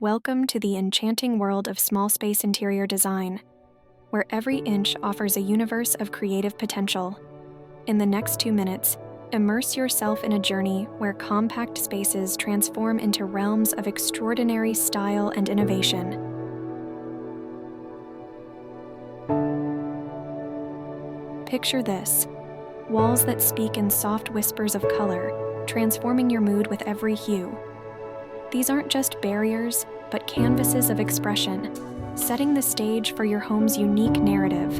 Welcome to the enchanting world of small space interior design, where every inch offers a universe of creative potential. In the next 2 minutes, immerse yourself in a journey where compact spaces transform into realms of extraordinary style and innovation. Picture this: walls that speak in soft whispers of color, transforming your mood with every hue. These aren't just barriers, but canvases of expression, setting the stage for your home's unique narrative.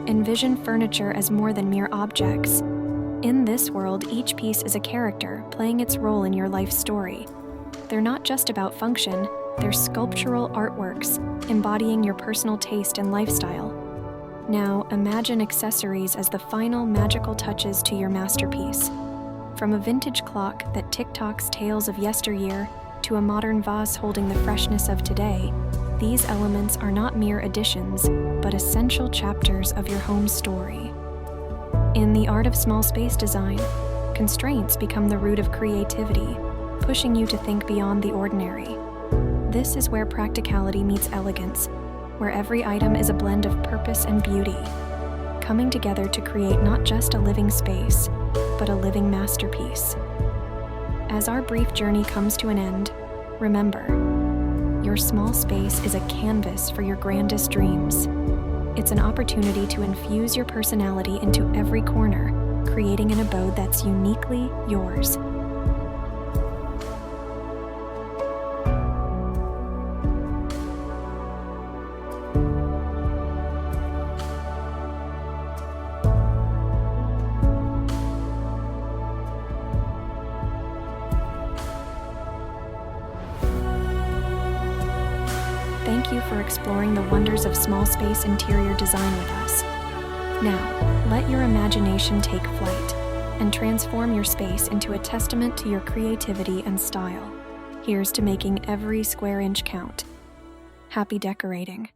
Envision furniture as more than mere objects. In this world, each piece is a character playing its role in your life story. They're not just about function, they're sculptural artworks, embodying your personal taste and lifestyle. Now, imagine accessories as the final magical touches to your masterpiece. From a vintage clock that tick-tocks tales of yesteryear to a modern vase holding the freshness of today, these elements are not mere additions, but essential chapters of your home story. In the art of small space design, constraints become the root of creativity, pushing you to think beyond the ordinary. This is where practicality meets elegance, where every item is a blend of purpose and beauty, coming together to create not just a living space, but a living masterpiece. As our brief journey comes to an end, remember, your small space is a canvas for your grandest dreams. It's an opportunity to infuse your personality into every corner, creating an abode that's uniquely yours. Thank you for exploring the wonders of small space interior design with us. Now, let your imagination take flight and transform your space into a testament to your creativity and style. Here's to making every square inch count. Happy decorating.